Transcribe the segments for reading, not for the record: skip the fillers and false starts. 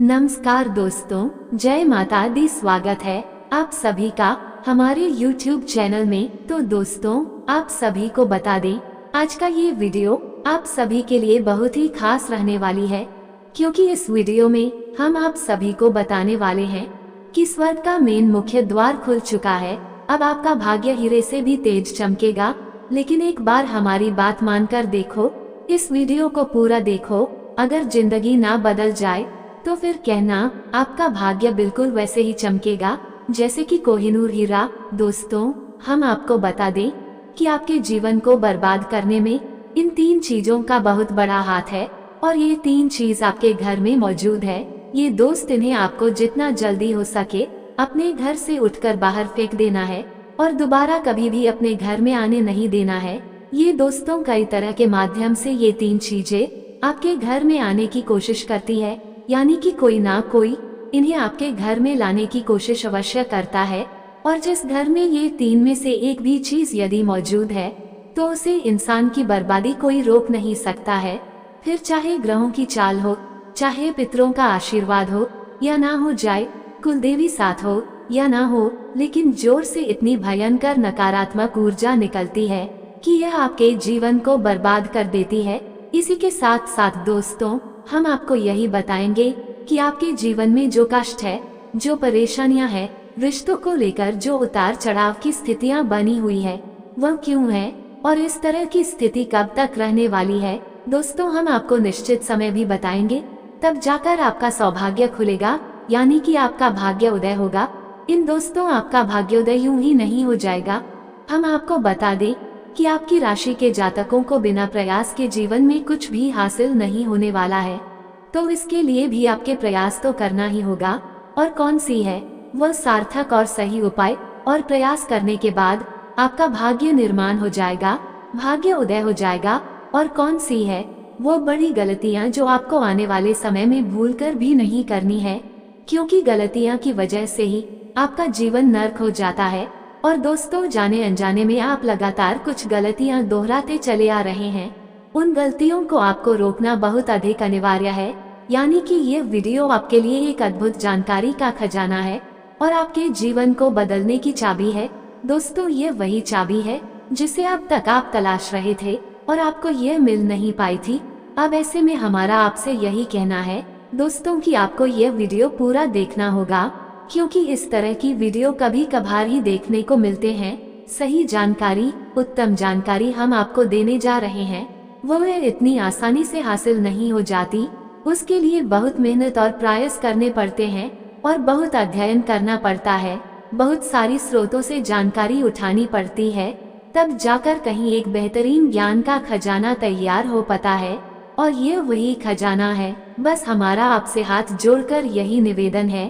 नमस्कार दोस्तों, जय माता दी। स्वागत है आप सभी का हमारे YouTube चैनल में। तो दोस्तों, आप सभी को बता दें, आज का ये वीडियो आप सभी के लिए बहुत ही खास रहने वाली है, क्योंकि इस वीडियो में हम आप सभी को बताने वाले हैं कि स्वर्ग का मेन मुख्य द्वार खुल चुका है। अब आपका भाग्य हीरे से भी तेज चमकेगा। लेकिन एक बार हमारी बात मानकर देखो, इस वीडियो को पूरा देखो। अगर जिंदगी ना बदल जाए तो फिर कहना, आपका भाग्य बिल्कुल वैसे ही चमकेगा जैसे कि कोहिनूर हीरा। दोस्तों, हम आपको बता दें कि आपके जीवन को बर्बाद करने में इन 3 चीजों का बहुत बड़ा हाथ है, और ये 3 चीज आपके घर में मौजूद है। ये दोस्त, इन्हें आपको जितना जल्दी हो सके अपने घर से उठकर बाहर फेंक देना है और दोबारा कभी भी अपने घर में आने नहीं देना है। ये दोस्तों, कई तरह के माध्यम से ये 3 चीजें आपके घर में आने की कोशिश करती है, यानी कि कोई ना कोई इन्हें आपके घर में लाने की कोशिश अवश्य करता है। और जिस घर में ये 3 में से एक भी चीज यदि मौजूद है तो उसे इंसान की बर्बादी कोई रोक नहीं सकता है। फिर चाहे ग्रहों की चाल हो, चाहे पितरों का आशीर्वाद हो या ना हो जाए, कुलदेवी साथ हो या ना हो, लेकिन जोर से इतनी भयंकर नकारात्मक ऊर्जा निकलती है कि यह आपके जीवन को बर्बाद कर देती है। इसी के साथ साथ दोस्तों, हम आपको यही बताएंगे कि आपके जीवन में जो कष्ट है, जो परेशानियां हैं, रिश्तों को लेकर जो उतार चढ़ाव की स्थितियां बनी हुई है, वह क्यों है और इस तरह की स्थिति कब तक रहने वाली है। दोस्तों, हम आपको निश्चित समय भी बताएंगे, तब जाकर आपका सौभाग्य खुलेगा, यानी कि आपका भाग्य उदय होगा। इन दोस्तों, आपका भाग्योदय यूं ही नहीं हो जाएगा। हम आपको बता दें कि आपकी राशि के जातकों को बिना प्रयास के जीवन में कुछ भी हासिल नहीं होने वाला है, तो इसके लिए भी आपके प्रयास तो करना ही होगा। और कौन सी है वह सार्थक और सही उपाय, और प्रयास करने के बाद आपका भाग्य निर्माण हो जाएगा, भाग्य उदय हो जाएगा। और कौन सी है वो बड़ी गलतियां जो आपको आने वाले समय में भूलकर भी नहीं करनी है, क्योंकि गलतियां की वजह से ही आपका जीवन नर्क हो जाता है। और दोस्तों, जाने अनजाने में आप लगातार कुछ गलतियां दोहराते चले आ रहे हैं। उन गलतियों को आपको रोकना बहुत अधिक अनिवार्य है, यानी कि ये वीडियो आपके लिए एक अद्भुत जानकारी का खजाना है और आपके जीवन को बदलने की चाबी है। दोस्तों, ये वही चाबी है जिसे अब तक आप तलाश रहे थे और आपको ये मिल नहीं पाई थी। अब ऐसे में हमारा आपसे यही कहना है दोस्तों कि आपको ये वीडियो पूरा देखना होगा, क्योंकि इस तरह की वीडियो कभी कभार ही देखने को मिलते हैं। सही जानकारी, उत्तम जानकारी हम आपको देने जा रहे हैं, वह इतनी आसानी से हासिल नहीं हो जाती। उसके लिए बहुत मेहनत और प्रयास करने पड़ते हैं और बहुत अध्ययन करना पड़ता है, बहुत सारी स्रोतों से जानकारी उठानी पड़ती है, तब जाकर कहीं एक बेहतरीन ज्ञान का खजाना तैयार हो पाता है। और ये वही खजाना है। बस हमारा आपसे हाथ जोड़कर यही निवेदन है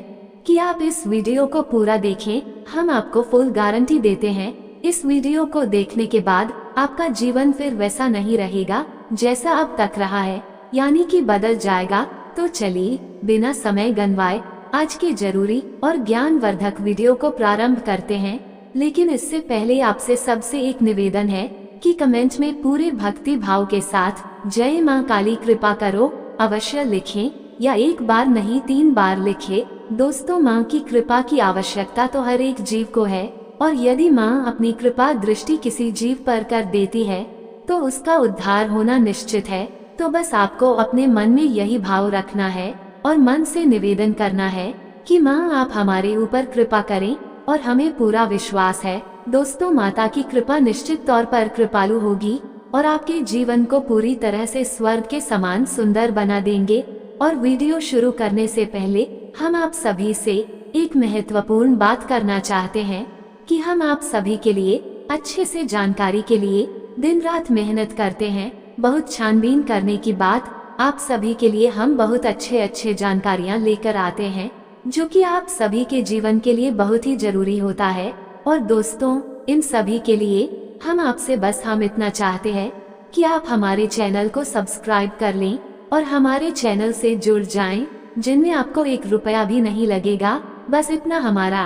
कि आप इस वीडियो को पूरा देखें। हम आपको फुल गारंटी देते हैं, इस वीडियो को देखने के बाद आपका जीवन फिर वैसा नहीं रहेगा जैसा अब तक रहा है, यानी कि बदल जाएगा। तो चलिए बिना समय गंवाए आज के जरूरी और ज्ञानवर्धक वीडियो को प्रारंभ करते हैं। लेकिन इससे पहले आपसे सबसे एक निवेदन है कि कमेंट में पूरे भक्ति भाव के साथ जय मां काली कृपा करो अवश्य लिखें, या एक बार नहीं 3 बार लिखें। दोस्तों, माँ की कृपा की आवश्यकता तो हर एक जीव को है, और यदि माँ अपनी कृपा दृष्टि किसी जीव पर कर देती है तो उसका उद्धार होना निश्चित है। तो बस आपको अपने मन में यही भाव रखना है और मन से निवेदन करना है कि माँ आप हमारे ऊपर कृपा करें, और हमें पूरा विश्वास है दोस्तों, माता की कृपा निश्चित तौर पर कृपालु होगी और आपके जीवन को पूरी तरह से स्वर्ग के समान सुंदर बना देंगे। और वीडियो शुरू करने से पहले हम आप सभी से एक महत्वपूर्ण बात करना चाहते हैं कि हम आप सभी के लिए अच्छे से जानकारी के लिए दिन रात मेहनत करते हैं। बहुत छानबीन करने की बात, आप सभी के लिए हम बहुत अच्छे जानकारियां लेकर आते हैं, जो कि आप सभी के जीवन के लिए बहुत ही जरूरी होता है। और दोस्तों, इन सभी के लिए हम आपसे बस हम इतना चाहते हैं कि आप हमारे चैनल को सब्सक्राइब कर लें और हमारे चैनल से जुड़ जाएं, जिनमें आपको 1 रुपया भी नहीं लगेगा। बस इतना हमारा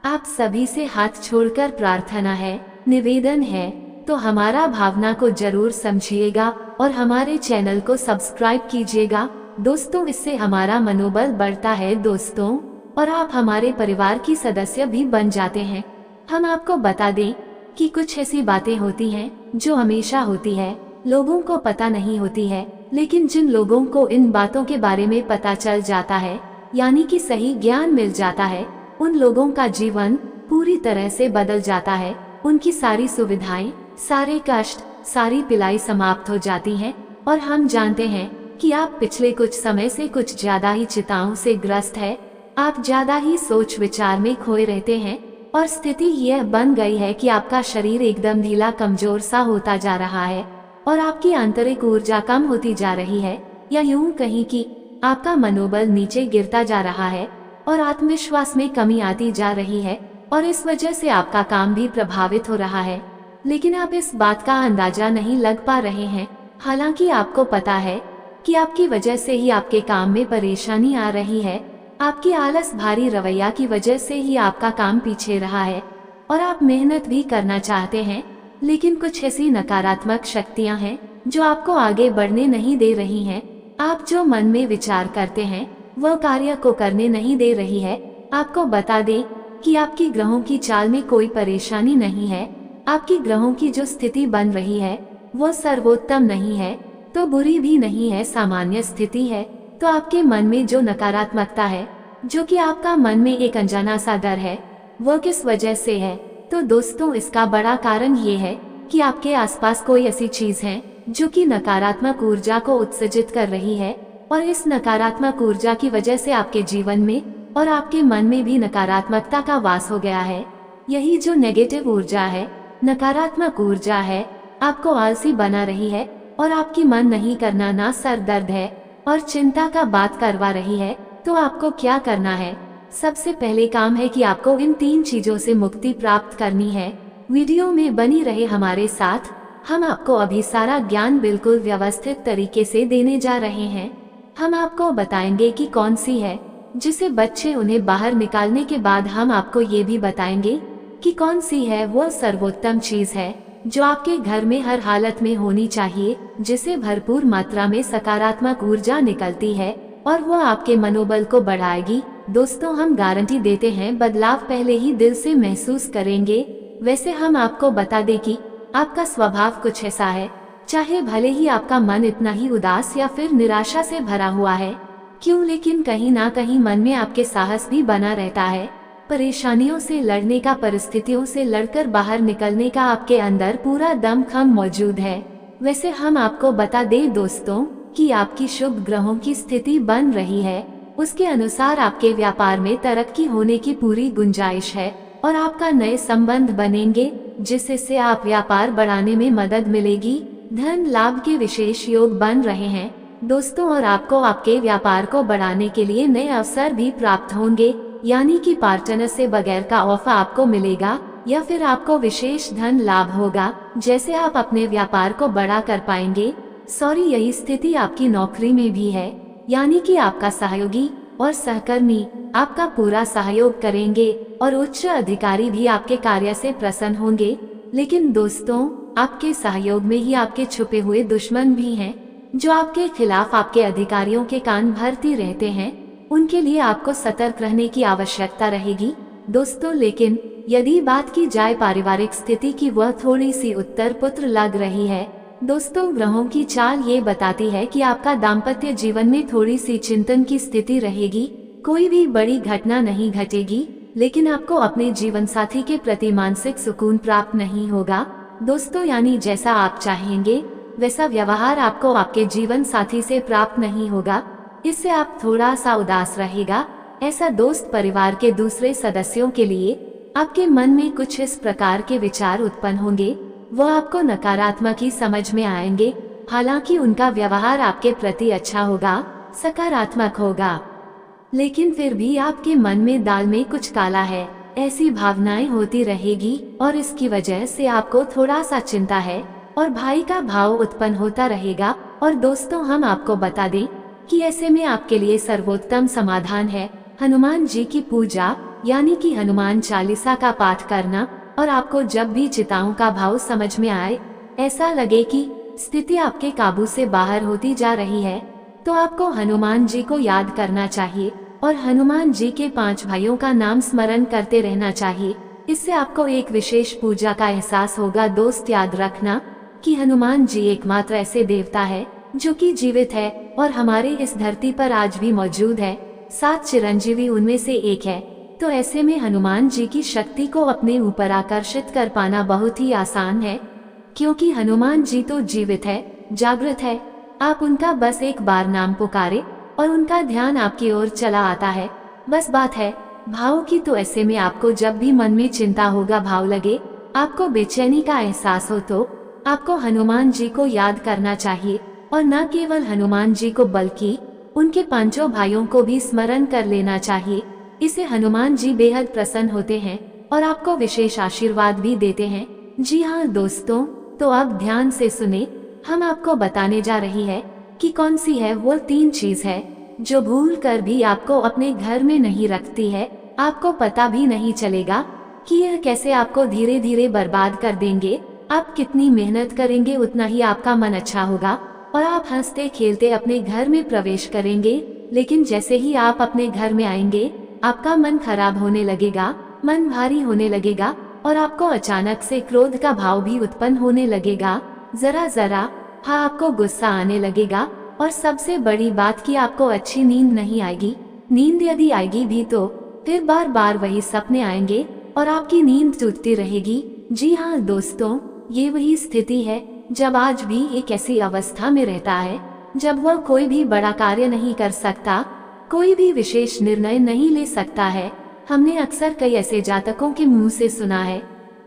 आप सभी से हाथ छोड़कर प्रार्थना है, निवेदन है। तो हमारा भावना को जरूर समझिएगा और हमारे चैनल को सब्सक्राइब कीजिएगा दोस्तों इससे हमारा मनोबल बढ़ता है दोस्तों, और आप हमारे परिवार की सदस्य भी बन जाते हैं। हम आपको बता दें कि कुछ ऐसी बातें होती हैं जो हमेशा होती है, लोगों को पता नहीं होती है, लेकिन जिन लोगों को इन बातों के बारे में पता चल जाता है, यानी कि सही ज्ञान मिल जाता है, उन लोगों का जीवन पूरी तरह से बदल जाता है। उनकी सारी सुविधाएं, सारे कष्ट, सारी पिलाई समाप्त हो जाती हैं। और हम जानते हैं कि आप पिछले कुछ समय से कुछ ज्यादा ही चिंताओं से ग्रस्त है। आप ज्यादा ही सोच विचार में खोए रहते हैं और स्थिति यह बन गई है कि आपका शरीर एकदम ढीला कमजोर सा होता जा रहा है और आपकी आंतरिक ऊर्जा कम होती जा रही है, या यूं कहीं कि आपका मनोबल नीचे गिरता जा रहा है और आत्मविश्वास में कमी आती जा रही है, और इस वजह से आपका काम भी प्रभावित हो रहा है। लेकिन आप इस बात का अंदाजा नहीं लग पा रहे हैं। हालांकि आपको पता है कि आपकी वजह से ही आपके काम में परेशानी आ रही है। आपकी आलस भारी रवैया की वजह से ही आपका काम पीछे रहा है और आप मेहनत भी करना चाहते हैं, लेकिन कुछ ऐसी नकारात्मक शक्तियां हैं जो आपको आगे बढ़ने नहीं दे रही हैं। आप जो मन में विचार करते हैं वह कार्य को करने नहीं दे रही है। आपको बता दें कि आपकी ग्रहों की चाल में कोई परेशानी नहीं है। आपकी ग्रहों की जो स्थिति बन रही है वो सर्वोत्तम नहीं है तो बुरी भी नहीं है, सामान्य स्थिति है। तो आपके मन में जो नकारात्मकता है, जो कि आपका मन में एक अनजाना सा डर है, वो किस वजह से है? तो दोस्तों इसका बड़ा कारण ये है कि आपके आसपास कोई ऐसी चीज है जो कि नकारात्मक ऊर्जा को उत्सर्जित कर रही है, और इस नकारात्मक ऊर्जा की वजह से आपके जीवन में और आपके मन में भी नकारात्मकता का वास हो गया है। यही जो नेगेटिव ऊर्जा है, नकारात्मक ऊर्जा है, आपको आलसी बना रही है और आपकी मन नहीं करना ना सर दर्द है और चिंता का बात करवा रही है। तो आपको क्या करना है? सबसे पहले काम है कि आपको इन 3 चीजों से मुक्ति प्राप्त करनी है। वीडियो में बनी रहे हमारे साथ, हम आपको अभी सारा ज्ञान बिल्कुल व्यवस्थित तरीके से देने जा रहे हैं। हम आपको बताएंगे कि कौन सी है जिसे बच्चे उन्हें बाहर निकालने के बाद हम आपको ये भी बताएंगे कि कौन सी है वो सर्वोत्तम चीज है जो आपके घर में हर हालत में होनी चाहिए, जिसे भरपूर मात्रा में सकारात्मक ऊर्जा निकलती है और वो आपके मनोबल को बढ़ाएगी। दोस्तों हम गारंटी देते हैं बदलाव पहले ही दिल से महसूस करेंगे। वैसे हम आपको बता दें कि आपका स्वभाव कुछ ऐसा है, चाहे भले ही आपका मन इतना ही उदास या फिर निराशा से भरा हुआ है क्यों, लेकिन कहीं ना कहीं मन में आपके साहस भी बना रहता है। परेशानियों से लड़ने का, परिस्थितियों से लड़कर बाहर निकलने का आपके अंदर पूरा दमखम मौजूद है। वैसे हम आपको बता दें दोस्तों कि आपकी शुभ ग्रहों की स्थिति बन रही है, उसके अनुसार आपके व्यापार में तरक्की होने की पूरी गुंजाइश है और आपका नए संबंध बनेंगे जिससे आप व्यापार बढ़ाने में मदद मिलेगी। धन लाभ के विशेष योग बन रहे हैं दोस्तों, और आपको आपके व्यापार को बढ़ाने के लिए नए अवसर भी प्राप्त होंगे, यानी कि पार्टनर से बगैर का ऑफर आपको मिलेगा या फिर आपको विशेष धन लाभ होगा, जैसे आप अपने व्यापार को बड़ा कर पाएंगे। यही स्थिति आपकी नौकरी में भी है, यानी कि आपका सहयोगी और सहकर्मी आपका पूरा सहयोग करेंगे और उच्च अधिकारी भी आपके कार्य से प्रसन्न होंगे। लेकिन दोस्तों आपके सहयोग में ही आपके छुपे हुए दुश्मन भी हैं जो आपके खिलाफ आपके अधिकारियों के कान भरती रहते हैं। उनके लिए आपको सतर्क रहने की आवश्यकता रहेगी दोस्तों। लेकिन यदि बात की जाए पारिवारिक स्थिति की, वह थोड़ी सी उत्तर पुत्र लग रही है दोस्तों। ग्रहों की चाल ये बताती है कि आपका दाम्पत्य जीवन में थोड़ी सी चिंतन की स्थिति रहेगी। कोई भी बड़ी घटना नहीं घटेगी, लेकिन आपको अपने जीवन साथी के प्रति मानसिक सुकून प्राप्त नहीं होगा दोस्तों। यानी जैसा आप चाहेंगे वैसा व्यवहार आपको आपके जीवन साथी से प्राप्त नहीं होगा, इससे आप थोड़ा सा उदास रहेगा। ऐसा दोस्त परिवार के दूसरे सदस्यों के लिए आपके मन में कुछ इस प्रकार के विचार उत्पन्न होंगे, वो आपको नकारात्मक ही समझ में आएंगे। हालांकि उनका व्यवहार आपके प्रति अच्छा होगा, सकारात्मक होगा, लेकिन फिर भी आपके मन में दाल में कुछ काला है, ऐसी भावनाएं होती रहेगी और इसकी वजह से आपको थोड़ा सा चिंता है और भय का भाव उत्पन्न होता रहेगा। और दोस्तों हम आपको बता दें कि ऐसे में आपके लिए सर्वोत्तम समाधान है हनुमान जी की पूजा, यानी कि हनुमान चालीसा का पाठ करना। और आपको जब भी चिंताओं का भाव समझ में आए, ऐसा लगे कि स्थिति आपके काबू से बाहर होती जा रही है, तो आपको हनुमान जी को याद करना चाहिए और हनुमान जी के 5 भाइयों का नाम स्मरण करते रहना चाहिए। इससे आपको एक विशेष पूजा का एहसास होगा। दोस्त, याद रखना कि हनुमान जी एकमात्र ऐसे देवता है जो कि जीवित है और हमारे इस धरती पर आज भी मौजूद है। 7 चिरंजीवी उनमें से एक है। तो ऐसे में हनुमान जी की शक्ति को अपने ऊपर आकर्षित कर पाना बहुत ही आसान है, क्योंकि हनुमान जी तो जीवित है, जागृत है। आप उनका बस एक बार नाम पुकारे और उनका ध्यान आपकी ओर चला आता है। बस बात है भाव की। तो ऐसे में आपको जब भी मन में चिंता होगा, भाव लगे, आपको बेचैनी का एहसास हो, तो आपको हनुमान जी को याद करना चाहिए। और न केवल हनुमान जी को बल्कि उनके 5 भाइयों को भी स्मरण कर लेना चाहिए। इसे हनुमान जी बेहद प्रसन्न होते हैं और आपको विशेष आशीर्वाद भी देते हैं। जी हाँ दोस्तों, तो अब ध्यान से सुने। हम आपको बताने जा रही है कि कौन सी है वो 3 चीज है जो भूल कर भी आपको अपने घर में नहीं रखती है। आपको पता भी नहीं चलेगा कि यह कैसे आपको धीरे धीरे बर्बाद कर देंगे। आप कितनी मेहनत करेंगे उतना ही आपका मन अच्छा होगा और आप हंसते खेलते अपने घर में प्रवेश करेंगे। लेकिन जैसे ही आप अपने घर में आएंगे, आपका मन खराब होने लगेगा, मन भारी होने लगेगा और आपको अचानक से क्रोध का भाव भी उत्पन्न होने लगेगा। जरा हाँ, आपको गुस्सा आने लगेगा और सबसे बड़ी बात कि आपको अच्छी नींद नहीं आएगी। नींद यदि आएगी भी तो फिर बार बार वही सपने आएंगे और आपकी नींद टूटती रहेगी। जी हाँ दोस्तों, ये वही स्थिति है जब आज भी एक ऐसी अवस्था में रहता है जब वह कोई भी बड़ा कार्य नहीं कर सकता, कोई भी विशेष निर्णय नहीं ले सकता है। हमने अक्सर कई ऐसे जातकों के मुंह से सुना है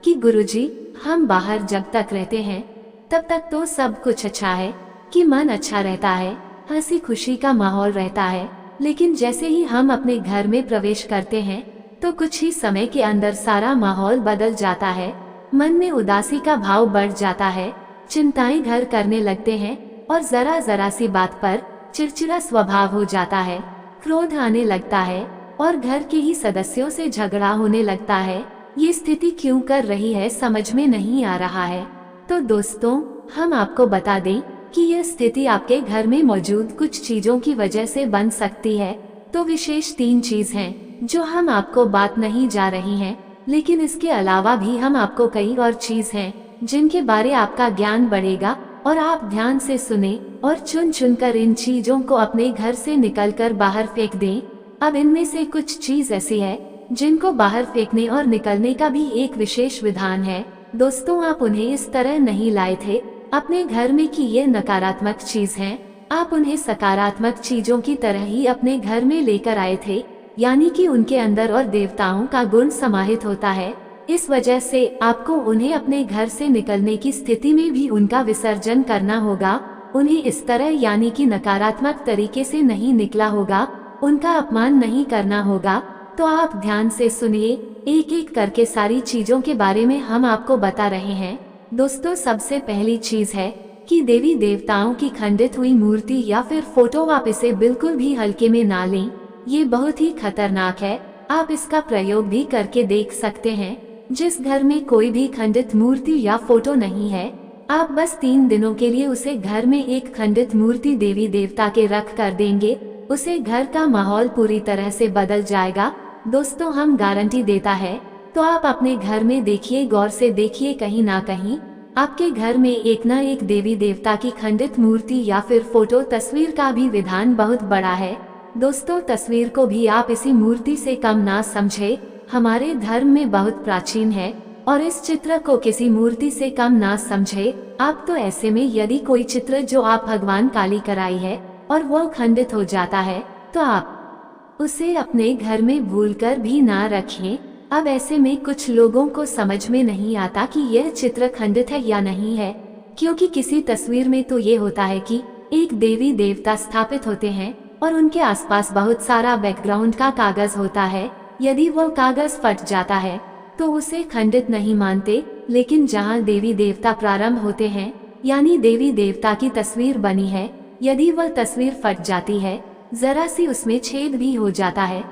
कि गुरुजी, हम बाहर जब तक रहते हैं तब तक तो सब कुछ अच्छा है, कि मन अच्छा रहता है, हंसी खुशी का माहौल रहता है। लेकिन जैसे ही हम अपने घर में प्रवेश करते हैं तो कुछ ही समय के अंदर सारा माहौल बदल जाता है। मन में उदासी का भाव बढ़ जाता है, चिंताएं घर करने लगते हैं और जरा सी बात पर चिड़चिड़ा स्वभाव हो जाता है, क्रोध आने लगता है और घर के ही सदस्यों से झगड़ा होने लगता है। ये स्थिति क्यों कर रही है समझ में नहीं आ रहा है। तो दोस्तों, हम आपको बता दें कि यह स्थिति आपके घर में मौजूद कुछ चीजों की वजह से बन सकती है। तो विशेष 3 चीज हैं जो हम आपको बात नहीं जा रही हैं, लेकिन इसके अलावा भी हम आपको कई और चीज हैं जिनके बारे आपका ज्ञान बढ़ेगा और आप ध्यान से सुने और चुन कर इन चीजों को अपने घर से निकलकर बाहर फेंक दें। अब इनमें से कुछ चीज ऐसी है जिनको बाहर फेंकने और निकलने का भी एक विशेष विधान है। दोस्तों, आप उन्हें इस तरह नहीं लाए थे अपने घर में कि ये नकारात्मक चीज हैं। आप उन्हें सकारात्मक चीजों की तरह ही अपने घर में लेकर आए थे, यानी कि उनके अंदर और देवताओं का गुण समाहित होता है। इस वजह से आपको उन्हें अपने घर से निकलने की स्थिति में भी उनका विसर्जन करना होगा। उन्हें इस तरह यानी कि नकारात्मक तरीके से नहीं निकला होगा, उनका अपमान नहीं करना होगा। तो आप ध्यान से सुनिए, एक एक करके सारी चीजों के बारे में हम आपको बता रहे हैं। दोस्तों, सबसे पहली चीज है कि देवी देवताओं की खंडित हुई मूर्ति या फिर फोटो आप इसे बिल्कुल भी हल्के में ना लें। ये बहुत ही खतरनाक है। आप इसका प्रयोग भी करके देख सकते हैं। जिस घर में कोई भी खंडित मूर्ति या फोटो नहीं है, आप बस 3 दिनों के लिए उसे घर में एक खंडित मूर्ति देवी देवता के रख कर देंगे, उसे घर का माहौल पूरी तरह से बदल जाएगा। दोस्तों, हम गारंटी देता है। तो आप अपने घर में देखिए, गौर से देखिए, कहीं ना कहीं आपके घर में एक न एक देवी देवता की खंडित मूर्ति या फिर फोटो तस्वीर का भी विधान बहुत बड़ा है। दोस्तों, तस्वीर को भी आप इसी मूर्ति से कम ना समझे, हमारे धर्म में बहुत प्राचीन है और इस चित्र को किसी मूर्ति से कम ना समझे आप। तो ऐसे में यदि कोई चित्र जो आप भगवान काली कराई है और वो खंडित हो जाता है तो आप उसे अपने घर में भूलकर भी ना रखें। अब ऐसे में कुछ लोगों को समझ में नहीं आता कि यह चित्र खंडित है या नहीं है, क्योंकि किसी तस्वीर में तो ये होता है कि एक देवी देवता स्थापित होते हैं और उनके आसपास बहुत सारा बैकग्राउंड का कागज होता है। यदि वो कागज फट जाता है तो उसे खंडित नहीं मानते, लेकिन जहाँ देवी देवता प्रारंभ होते हैं यानी देवी देवता की तस्वीर बनी है, यदि वह तस्वीर फट जाती है, जरा सी उसमें छेद भी हो जाता है,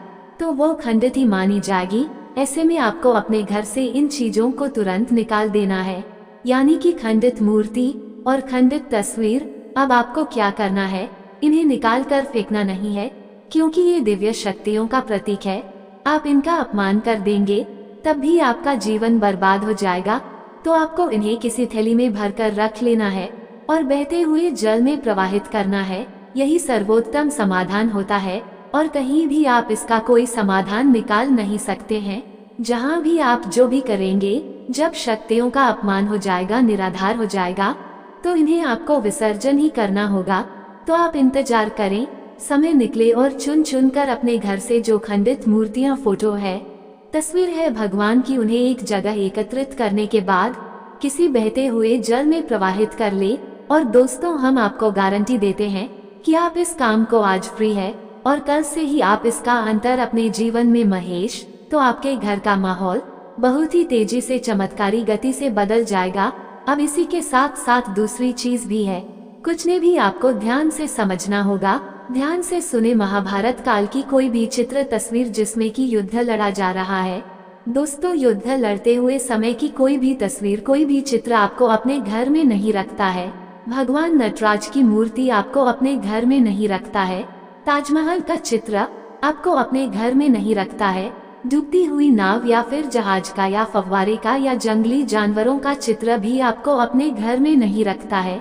तो वो खंडित ही मानी जाएगी। ऐसे में आपको अपने घर से इन चीजों को तुरंत निकाल देना है, यानी कि खंडित मूर्ति और खंडित तस्वीर। अब आपको क्या करना है, इन्हें निकाल कर फेंकना नहीं है, क्योंकि ये दिव्य शक्तियों का प्रतीक है। आप इनका अपमान कर देंगे तब भी आपका जीवन बर्बाद हो जाएगा। तो आपको इन्हें किसी थैली में भरकर रख लेना है और बहते हुए जल में प्रवाहित करना है। यही सर्वोत्तम समाधान होता है और कहीं भी आप इसका कोई समाधान निकाल नहीं सकते हैं। जहाँ भी आप जो भी करेंगे, जब शक्तियों का अपमान हो जाएगा, निराधार हो जाएगा, तो इन्हें आपको विसर्जन ही करना होगा। तो आप इंतजार करें, समय निकले और चुन चुन कर अपने घर से जो खंडित मूर्तियां, फोटो है, तस्वीर है भगवान की, उन्हें एक जगह एकत्रित करने के बाद किसी बहते हुए जल में प्रवाहित कर ले। और दोस्तों, हम आपको गारंटी देते हैं कि आप इस काम को आज फ्री है और कल से ही आप इसका अंतर अपने जीवन में महेश, तो आपके घर का माहौल बहुत ही तेजी से, चमत्कारी गति से बदल जाएगा। अब इसी के साथ साथ दूसरी चीज भी है, कुछ ने भी आपको ध्यान से समझना होगा। ध्यान से सुने, महाभारत काल की कोई भी चित्र, तस्वीर जिसमें कि युद्ध लड़ा जा रहा है, दोस्तों युद्ध लड़ते हुए समय की कोई भी तस्वीर, कोई भी चित्र आपको अपने घर में नहीं रखता है। भगवान नटराज की मूर्ति आपको अपने घर में नहीं रखता है। ताजमहल का चित्र आपको अपने घर में नहीं रखता है। डूबती हुई नाव या फिर जहाज का या फव्वारे का या जंगली जानवरों का चित्र भी आपको अपने घर में नहीं रखता है।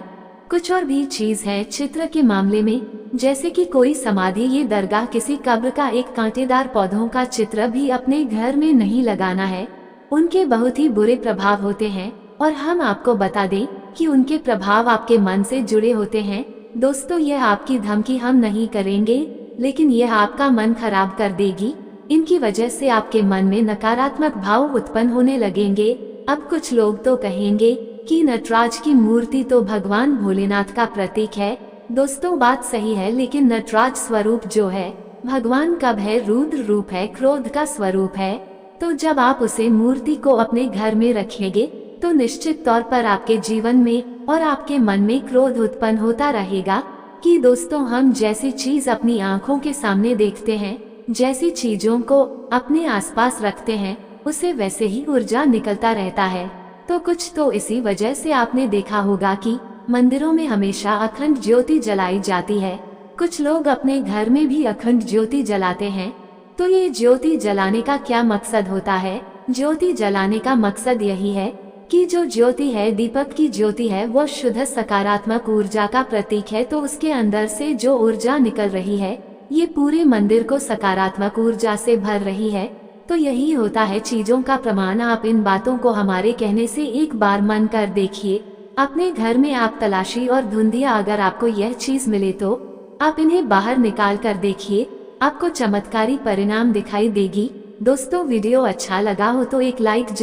कुछ और भी चीज है चित्र के मामले में, जैसे कि कोई समाधि, ये दरगाह, किसी कब्र का एक कांटेदार पौधों का चित्र भी अपने घर में नहीं लगाना है। उनके बहुत ही बुरे प्रभाव होते हैं और हम आपको बता दें कि उनके प्रभाव आपके मन से जुड़े होते हैं। दोस्तों, यह आपकी धमकी हम नहीं करेंगे, लेकिन यह आपका मन खराब कर देगी। इनकी वजह से आपके मन में नकारात्मक भाव उत्पन्न होने लगेंगे। अब कुछ लोग तो कहेंगे कि नटराज की मूर्ति तो भगवान भोलेनाथ का प्रतीक है। दोस्तों, बात सही है, लेकिन नटराज स्वरूप जो है भगवान का है, रुद्र रूप है, क्रोध का स्वरूप है। तो जब आप उसे मूर्ति को अपने घर में रखेंगे तो निश्चित तौर पर आपके जीवन में और आपके मन में क्रोध उत्पन्न होता रहेगा। कि दोस्तों, हम जैसी चीज अपनी आंखों के सामने देखते हैं, जैसी चीजों को अपने आसपास रखते हैं, उससे वैसे ही ऊर्जा निकलता रहता है। तो कुछ तो इसी वजह से आपने देखा होगा कि मंदिरों में हमेशा अखंड ज्योति जलाई जाती है। कुछ लोग अपने घर में भी अखंड ज्योति जलाते हैं। तो ये ज्योति जलाने का क्या मकसद होता है? ज्योति जलाने का मकसद यही है कि जो ज्योति है, दीपक की ज्योति है, वो शुद्ध सकारात्मक ऊर्जा का प्रतीक है। तो उसके अंदर से जो ऊर्जा निकल रही है, ये पूरे मंदिर को सकारात्मक ऊर्जा से भर रही है। तो यही होता है चीजों का प्रमाण। आप इन बातों को हमारे कहने से एक बार मन कर देखिए। अपने घर में आप तलाशी और ढूंढिए, अगर आपको यह चीज मिले तो आप इन्हें बाहर निकाल कर देखिए, आपको चमत्कारी परिणाम दिखाई देगी। दोस्तों, वीडियो अच्छा लगा हो तो एक लाइक